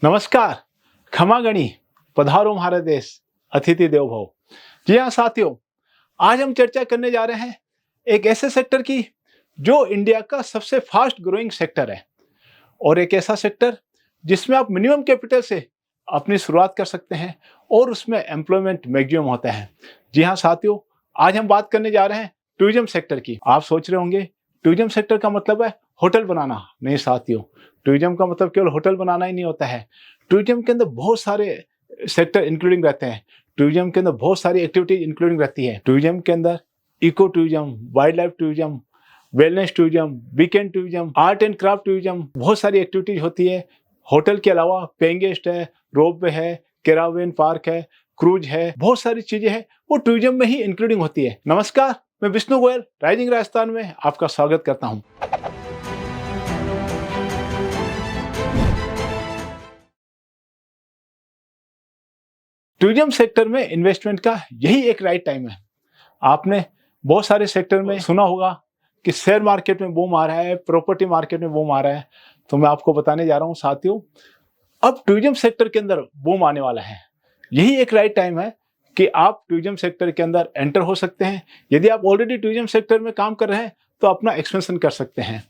नमस्कार। खमागणी पधारो हमारे देश, अतिथि देवो भव। जी हाँ साथियों, आज हम चर्चा करने जा रहे हैं एक ऐसे सेक्टर की जो इंडिया का सबसे फास्ट ग्रोइंग सेक्टर है और एक ऐसा सेक्टर जिसमें आप मिनिमम कैपिटल से अपनी शुरुआत कर सकते हैं और उसमें एम्प्लॉयमेंट मैक्सिमम होता है। जी हाँ साथियों, आज हम बात करने जा रहे हैं टूरिज्म सेक्टर की। आप सोच रहे होंगे टूरिज्म सेक्टर का मतलब है होटल बनाना। नहीं साथियों, टूरिज्म का मतलब केवल होटल बनाना ही नहीं होता है। टूरिज्म के अंदर बहुत सारे सेक्टर इंक्लूडिंग रहते हैं। टूरिज्म के अंदर बहुत सारी एक्टिविटीज इंक्लूडिंग रहती है। टूरिज्म के अंदर eco tourism, wildlife tourism, wellness tourism, weekend tourism, art and craft tourism, बहुत सारी एक्टिविटीज होती है। होटल के अलावा पेइंग गेस्ट है, रोपवे है, कैरावेन पार्क है, क्रूज है, बहुत सारी चीजें हैं वो टूरिज्म में ही इंक्लूडिंग होती है। नमस्कार, मैं विष्णु गोयल राइजिंग राजस्थान में आपका स्वागत करता हूं। टूरिज्म सेक्टर में इन्वेस्टमेंट का यही एक राइट टाइम है। आपने बहुत सारे सेक्टर में सुना होगा कि शेयर मार्केट में बूम आ रहा है, प्रॉपर्टी मार्केट में बूम आ रहा है। तो मैं आपको बताने जा रहा हूं साथियों, अब टूरिज्म सेक्टर के अंदर बूम आने वाला है। यही एक राइट टाइम है कि आप टूरिज्म सेक्टर के अंदर एंटर हो सकते हैं। यदि आप ऑलरेडी टूरिज्म सेक्टर में काम कर रहे हैं तो अपना एक्सपेंशन कर सकते हैं।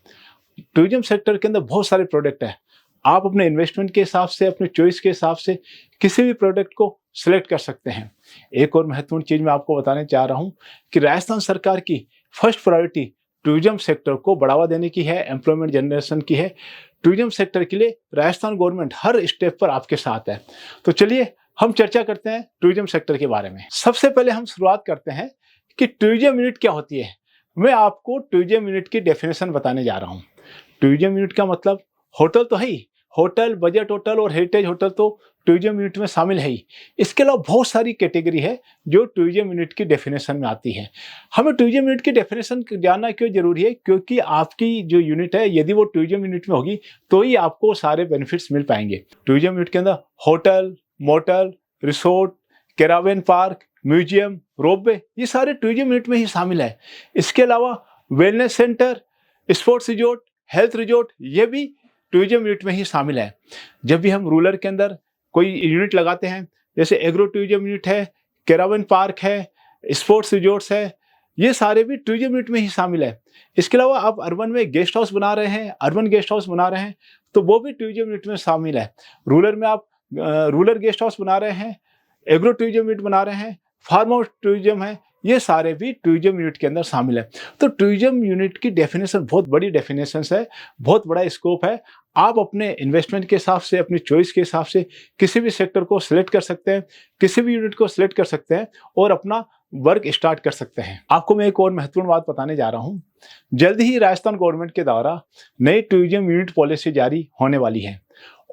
टूरिज्म सेक्टर के अंदर बहुत सारे प्रोडक्ट हैं। आप अपने इन्वेस्टमेंट के हिसाब से, अपने चॉइस के हिसाब से किसी भी प्रोडक्ट को सिलेक्ट कर सकते हैं। एक और महत्वपूर्ण चीज मैं आपको बताने चाह रहा हूं कि राजस्थान सरकार की फर्स्ट प्रायोरिटी टूरिज्म सेक्टर को बढ़ावा देने की है, एम्प्लॉयमेंट जनरेशन की है। टूरिज्म सेक्टर के लिए राजस्थान गवर्नमेंट हर स्टेप पर आपके साथ है। तो चलिए हम चर्चा करते हैं टूरिज्म सेक्टर के बारे में। सबसे पहले हम शुरुआत करते हैं कि टूरिज्म यूनिट क्या होती है। मैं आपको टूरिज्म यूनिट की डेफिनेशन बताने जा रहा हूँ। टूरिज्म यूनिट का मतलब होटल तो है ही, होटल, बजट होटल और हेरिटेज होटल तो टूरिज्म यूनिट में शामिल है ही। इसके अलावा बहुत सारी कैटेगरी है जो टूरिज्म यूनिट की डेफिनेशन में आती है। हमें टूरिज्म यूनिट की डेफिनेशन जानना क्यों जरूरी है? क्योंकि आपकी जो यूनिट है यदि वो टूरिज्म यूनिट में होगी तो ही आपको सारे बेनिफिट्स मिल पाएंगे। टूरिज्म यूनिट के अंदर hotel, motel, resort, caravan park, museum, ropeway, ये सारे टूरिज्म यूनिट में ही शामिल है। इसके अलावा wellness centre, sports resort, health resort, ये भी टूरिज्म यूनिट में ही शामिल है। जब भी हम रूरल के अंदर कोई यूनिट लगाते हैं, जैसे एग्रो टूरिज्म यूनिट है, कैरावन पार्क है, स्पोर्ट्स रिजोर्ट्स है, ये सारे भी टूरिज्म यूनिट में ही शामिल है। इसके अलावा आप अर्बन में गेस्ट हाउस बना रहे हैं, अर्बन गेस्ट हाउस बना रहे हैं, तो वो भी टूरिज्म यूनिट में शामिल है। रूरल में आप रूरल गेस्ट हाउस बना रहे हैं, एग्रो टूरिज्म यूनिट बना रहे हैं, फार्म हाउस टूरिज्म है, ये सारे भी टूरिज्म यूनिट के अंदर शामिल है। तो टूरिज्म यूनिट की डेफिनेशन बहुत बड़ी डेफिनेशन है, बहुत बड़ा स्कोप है। आप अपने इन्वेस्टमेंट के हिसाब से, अपनी चॉइस के हिसाब से किसी भी सेक्टर को सिलेक्ट कर सकते हैं, किसी भी यूनिट को सिलेक्ट कर सकते हैं और अपना वर्क स्टार्ट कर सकते हैं। आपको मैं एक और महत्वपूर्ण बात बताने जा रहा हूँ। जल्द ही राजस्थान गवर्नमेंट के द्वारा नई टूरिज्म यूनिट पॉलिसी जारी होने वाली है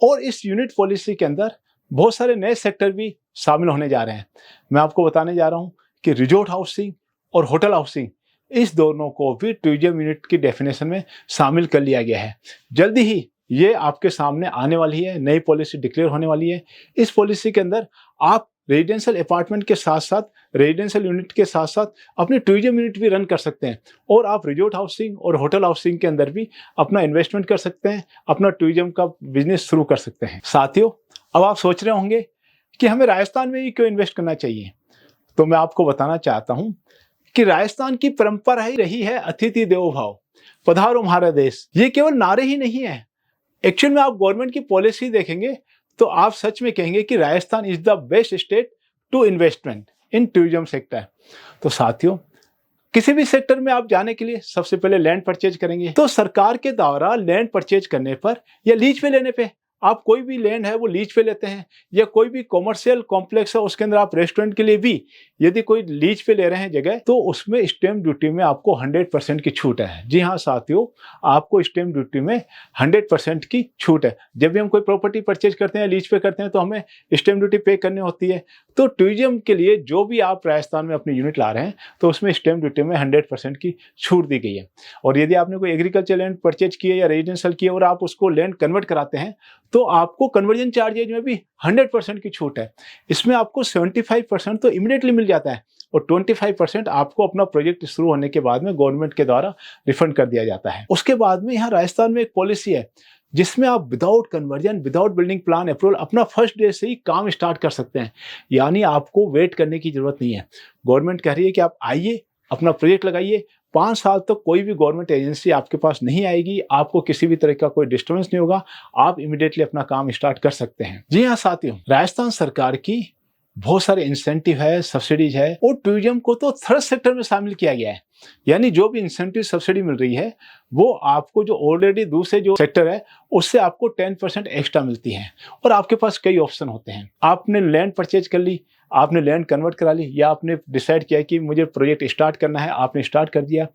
और इस यूनिट पॉलिसी के अंदर बहुत सारे नए सेक्टर भी शामिल होने जा रहे हैं। मैं आपको बताने जा रहा हूँ कि रिजॉर्ट हाउसिंग और होटल हाउसिंग, इस दोनों को भी टूरिज्म यूनिट की डेफिनेशन में शामिल कर लिया गया है। जल्दी ही ये आपके सामने आने वाली है, नई पॉलिसी डिक्लेयर होने वाली है। इस पॉलिसी के अंदर आप रेजिडेंशियल अपार्टमेंट के साथ साथ, रेजिडेंशियल यूनिट के साथ साथ अपनी टूरिज्म यूनिट भी रन कर सकते हैं और आप रिजॉर्ट हाउसिंग और होटल हाउसिंग के अंदर भी अपना इन्वेस्टमेंट कर सकते हैं, अपना टूरिज्म का बिजनेस शुरू कर सकते हैं। साथियों, अब आप सोच रहे होंगे कि हमें राजस्थान में ही क्यों इन्वेस्ट करना चाहिए। तो मैं आपको बताना चाहता हूं कि राजस्थान की परंपरा ही रही है अतिथि देवो भव, पधारो हमारा देश। ये केवल नारे ही नहीं है, एक्चुअल में आप गवर्नमेंट की पॉलिसी देखेंगे तो आप सच में कहेंगे कि Rajasthan is the best state to investment in tourism sector. तो साथियों, किसी भी सेक्टर में आप जाने के लिए सबसे पहले लैंड परचेज करेंगे, तो सरकार के द्वारा लैंड परचेज करने पर या लीज पे लेने पे, आप कोई भी लैंड है वो लीज पे लेते हैं, या कोई भी कॉमर्शियल कॉम्प्लेक्स है उसके अंदर आप रेस्टोरेंट के लिए भी यदि कोई लीज पे ले रहे हैं जगह, तो उसमें स्टैंप ड्यूटी में आपको 100% की छूट है। जी हाँ साथियों, आपको स्टैंप ड्यूटी में 100% की छूट है। जब भी हम कोई प्रॉपर्टी परचेज करते हैं, लीज पे करते हैं, तो हमें स्टैंप ड्यूटी पे करनी होती है। तो टूरिज्म के लिए जो भी आप राजस्थान में अपनी यूनिट ला रहे हैं तो उसमें स्टैंप ड्यूटी में 100% की छूट दी गई है। और यदि आपने कोई एग्रीकल्चर लैंड परचेज किए या रेजिडेंशियल किए और आप उसको लैंड कन्वर्ट कराते हैं तो आपको कन्वर्जन चार्जेज में भी 100% की छूट है। इसमें आपको 75% तो इमीडिएटली मिल जाता है और 25% आपको अपना प्रोजेक्ट शुरू होने के बाद में गवर्नमेंट के द्वारा रिफंड कर दिया जाता है। उसके बाद में यहाँ राजस्थान में एक पॉलिसी है जिसमें आप without conversion, without building plan approval अपना फर्स्ट डे से ही काम स्टार्ट कर सकते हैं। यानी आपको वेट करने की जरूरत नहीं है। गवर्नमेंट कह रही है कि आप आइए, अपना प्रोजेक्ट लगाइए, 5 साल तक कोई भी गवर्नमेंट एजेंसी आपके पास नहीं आएगी, आपको किसी भी तरह का कोई डिस्टर्बेंस नहीं होगा, आप इमीडिएटली अपना काम स्टार्ट कर सकते हैं। जी हाँ साथियों, राजस्थान सरकार की बहुत सारे इंसेंटिव है, सब्सिडीज है, और टूरिज्म को तो थर्ड सेक्टर में शामिल किया गया है। यानी जो भी इंसेंटिव सब्सिडी मिल रही है वो आपको जो ऑलरेडी दूसरे जो सेक्टर है उससे आपको 10% एक्स्ट्रा मिलती है। और आपके पास कई ऑप्शन होते हैं। आपने लैंड परचेज कर ली, आपने लैंड कन्वर्ट करा ली, या आपने डिसाइड किया कि मुझे प्रोजेक्ट स्टार्ट करना है, आपने स्टार्ट कर दिया,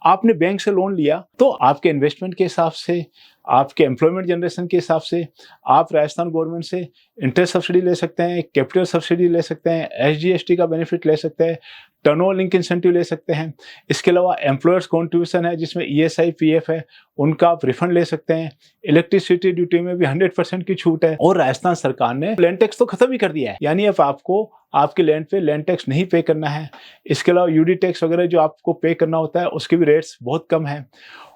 आपने बैंक से लोन लिया, तो आपके इन्वेस्टमेंट के हिसाब से, आपके एम्प्लॉयमेंट जनरेशन के हिसाब से आप राजस्थान गवर्नमेंट से इंटरेस्ट सब्सिडी ले सकते हैं, कैपिटल सब्सिडी ले सकते हैं, SGST का बेनिफिट ले सकते हैं, टर्नओवर लिंक इंसेंटिव ले सकते हैं। इसके अलावा एम्प्लॉयर्स कॉन्ट्रीब्यूशन है जिसमें ESI PF है, उनका आप रिफंड ले सकते हैं। इलेक्ट्रिसिटी ड्यूटी में भी 100% की छूट है। और राजस्थान सरकार ने लैंड टैक्स तो खत्म ही कर दिया है, यानी अब आपको आपके लैंड पे लैंड टैक्स नहीं पे करना है। इसके अलावा UD टैक्स वगैरह जो आपको पे करना होता है उसके भी रेट्स बहुत कम है।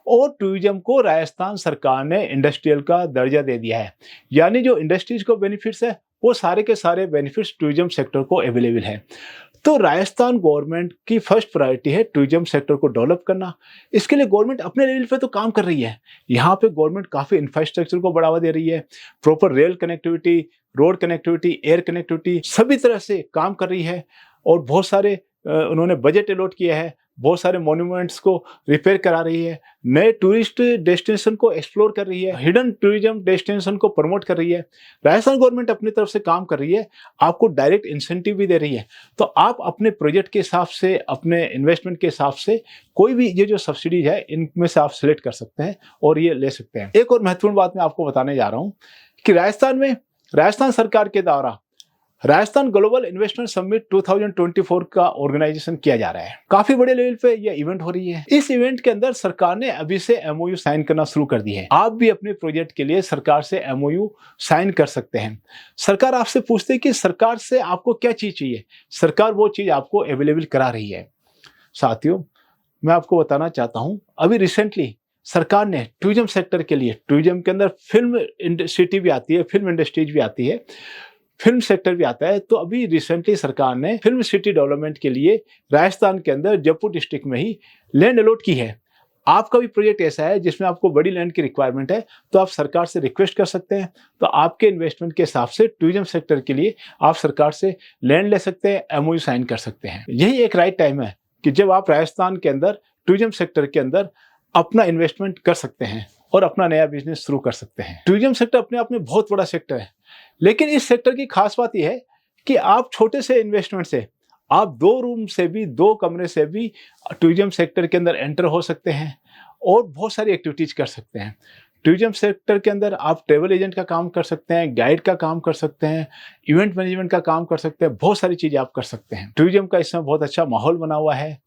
और टूरिज्म को राजस्थान सरकार ने इंडस्ट्रियल का दर्जा दे दिया है, यानी जो इंडस्ट्रीज को बेनिफिट्स है वो सारे के सारे बेनिफिट्स टूरिज्म सेक्टर को अवेलेबल है। तो राजस्थान गवर्नमेंट की फर्स्ट प्रायोरिटी है टूरिज्म सेक्टर को डेवलप करना। इसके लिए गवर्नमेंट अपने लेवल पे तो काम कर रही है। यहाँ पे गवर्नमेंट काफ़ी इंफ्रास्ट्रक्चर को बढ़ावा दे रही है, proper rail connectivity, road connectivity, air connectivity, सभी तरह से काम कर रही है। और बहुत सारे उन्होंने बजट अलॉट किया है, बहुत सारे मॉन्यूमेंट्स को रिपेयर करा रही है, नए टूरिस्ट डेस्टिनेशन को एक्सप्लोर कर रही है, हिडन टूरिज्म डेस्टिनेशन को प्रमोट कर रही है। राजस्थान गवर्नमेंट अपनी तरफ से काम कर रही है, आपको डायरेक्ट इंसेंटिव भी दे रही है। तो आप अपने प्रोजेक्ट के हिसाब से, अपने इन्वेस्टमेंट के हिसाब से कोई भी ये जो सब्सिडीज है इनमें से आप सिलेक्ट कर सकते हैं और ये ले सकते हैं। एक और महत्वपूर्ण बात मैं आपको बताने जा रहा हूँ कि राजस्थान में राजस्थान सरकार के द्वारा राजस्थान ग्लोबल इन्वेस्टमेंट समिट 2024 का ऑर्गेनाइजेशन किया जा रहा है। काफी बड़े लेवल पे यह इवेंट हो रही है। इस इवेंट के अंदर सरकार ने अभी से MOU साइन करना शुरू कर दी है। आप भी अपने प्रोजेक्ट के लिए सरकार से MOU साइन कर सकते हैं। सरकार आपसे पूछती है कि सरकार से आपको क्या चीज चाहिए, सरकार वो चीज आपको अवेलेबल करा रही है। साथियों, मैं आपको बताना चाहता हूँ, अभी रिसेंटली सरकार ने टूरिज्म सेक्टर के लिए, टूरिज्म के अंदर फिल्म सिटी भी आती है, फिल्म इंडस्ट्रीज भी आती है, फिल्म सेक्टर भी आता है, तो अभी रिसेंटली सरकार ने फिल्म सिटी डेवलपमेंट के लिए राजस्थान के अंदर जयपुर डिस्ट्रिक्ट में ही लैंड अलॉट की है। आपका भी प्रोजेक्ट ऐसा है जिसमें आपको बड़ी लैंड की रिक्वायरमेंट है, तो आप सरकार से रिक्वेस्ट कर सकते हैं। तो आपके इन्वेस्टमेंट के हिसाब से टूरिज्म सेक्टर के लिए आप सरकार से लैंड ले सकते हैं, MOU साइन कर सकते हैं। यही एक राइट टाइम है कि जब आप राजस्थान के अंदर टूरिज्म सेक्टर के अंदर अपना इन्वेस्टमेंट कर सकते हैं और अपना नया बिजनेस शुरू कर सकते हैं। टूरिज्म सेक्टर अपने आप में बहुत बड़ा सेक्टर है, लेकिन इस सेक्टर की खास बात यह है कि आप छोटे से इन्वेस्टमेंट से, आप 2 रूम से भी, 2 कमरे से भी टूरिज्म सेक्टर के अंदर एंटर हो सकते हैं और बहुत सारी एक्टिविटीज कर सकते हैं। टूरिज्म सेक्टर के अंदर आप ट्रेवल एजेंट का काम कर सकते हैं, गाइड का काम कर सकते हैं, इवेंट मैनेजमेंट का काम कर सकते हैं, बहुत सारी चीजें आप कर सकते हैं। टूरिज्म का इसमें बहुत अच्छा माहौल बना हुआ है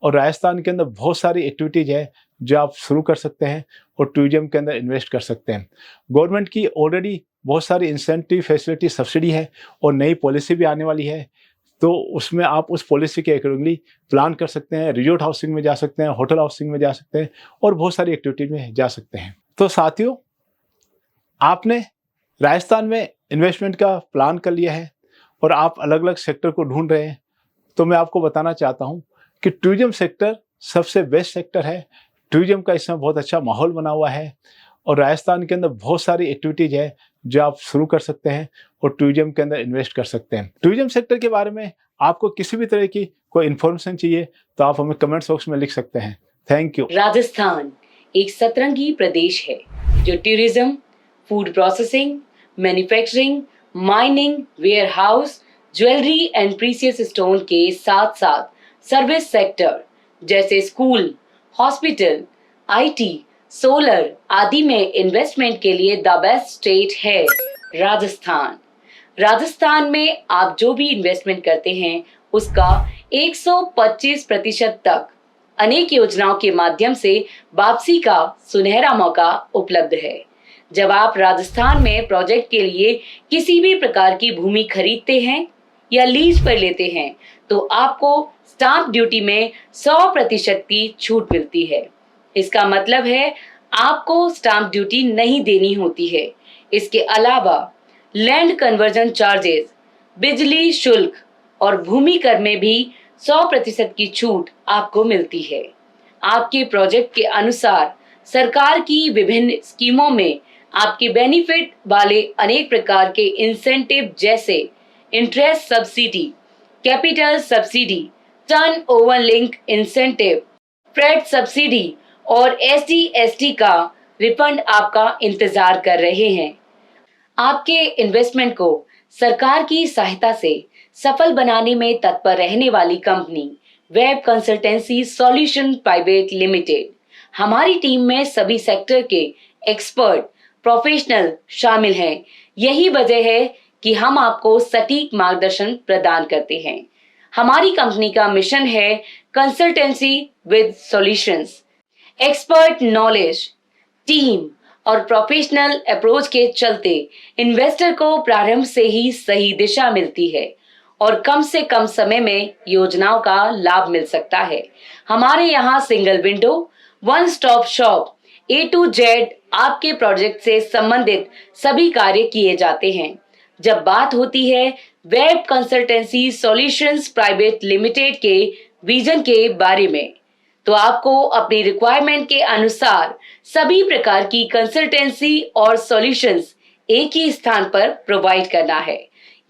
और राजस्थान के अंदर बहुत सारी एक्टिविटीज है जो आप शुरू कर सकते हैं और टूरिज्म के अंदर इन्वेस्ट कर सकते हैं। गवर्नमेंट की ऑलरेडी बहुत सारी इंसेंटिव, फैसिलिटी, सब्सिडी है और नई पॉलिसी भी आने वाली है, तो उसमें आप उस पॉलिसी के अकॉर्डिंगली प्लान कर सकते हैं। रिजॉर्ट हाउसिंग में जा सकते हैं, होटल हाउसिंग में जा सकते हैं और बहुत सारी एक्टिविटीज में जा सकते हैं। तो साथियों, आपने राजस्थान में इन्वेस्टमेंट का प्लान कर लिया है और आप अलग अलग सेक्टर को ढूंढ रहे हैं, तो मैं आपको बताना चाहता हूँ कि टूरिज्म सेक्टर सबसे बेस्ट सेक्टर है। टूरिज्म का इसमें बहुत अच्छा माहौल बना हुआ है और राजस्थान के अंदर बहुत सारी एक्टिविटीज है जो आप शुरू कर सकते हैं और टूरिज्म के अंदर इन्वेस्ट कर सकते हैं। टूरिज्म सेक्टर के बारे में आपको किसी भी तरह की कोई इन्फॉर्मेशन चाहिए तो आप हमें कमेंट बॉक्स में लिख सकते हैं। Thank you. राजस्थान एक सतरंगी प्रदेश है जो tourism, food processing, manufacturing, mining, warehouse, jewellery and precious stone के साथ साथ सर्विस सेक्टर जैसे स्कूल, हॉस्पिटल, IT, सोलर आदि में इन्वेस्टमेंट के लिए द बेस्ट स्टेट है राजस्थान। राजस्थान में आप जो भी इन्वेस्टमेंट करते हैं उसका 125% तक अनेक योजनाओं के माध्यम से वापसी का सुनहरा मौका उपलब्ध है। जब आप राजस्थान में प्रोजेक्ट के लिए किसी भी प्रकार की भूमि खरीदते हैं या लीज पर लेते हैं तो आपको स्टाम्प ड्यूटी में 100% की छूट मिलती है। इसका मतलब है आपको स्टाम्प ड्यूटी नहीं देनी होती है। इसके अलावा लैंड कन्वर्जन चार्जेस, बिजली शुल्क और भूमि कर में भी 100% की छूट आपको मिलती है। आपके प्रोजेक्ट के अनुसार सरकार की विभिन्न स्कीमों में आपके बेनिफिट वाले अनेक प्रकार के इंसेंटिव जैसे interest subsidy, capital subsidy, turn over link incentive, freight subsidy और SC/ST का रिफंड आपका इंतजार कर रहे हैं। आपके इन्वेस्टमेंट को सरकार की सहायता से सफल बनाने में तत्पर रहने वाली company web consultancy solution private limited. हमारी टीम में सभी सेक्टर के एक्सपर्ट प्रोफेशनल शामिल हैं। यही वजह है कि हम आपको सटीक मार्गदर्शन प्रदान करते हैं। हमारी कंपनी का मिशन है consultancy with solutions. Expert knowledge, team और प्रोफेशनल अप्रोच के चलते इन्वेस्टर को प्रारंभ से ही सही दिशा मिलती है और कम से कम समय में योजनाओं का लाभ मिल सकता है। हमारे यहाँ single window, one stop shop, A to Z आपके प्रोजेक्ट से संबंधित सभी कार्य किए जाते हैं। जब बात होती है web consultancy solutions private limited के विजन के बारे में, तो आपको अपनी रिक्वायरमेंट के अनुसार सभी प्रकार की कंसल्टेंसी और सॉल्यूशंस एक ही स्थान पर प्रोवाइड करना है।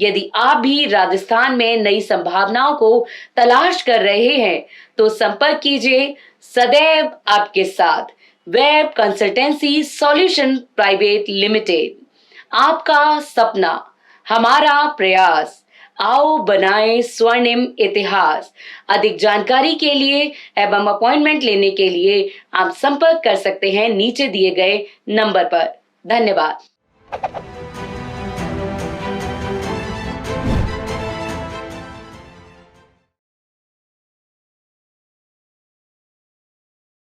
यदि आप भी राजस्थान में नई संभावनाओं को तलाश कर रहे हैं तो संपर्क कीजिए सदैव आपके साथ web consultancy solution private limited. आपका सपना हमारा प्रयास, आओ बनाएं स्वर्णिम इतिहास। अधिक जानकारी के लिए एवं अपॉइंटमेंट लेने के लिए आप संपर्क कर सकते हैं नीचे दिए गए नंबर पर। धन्यवाद।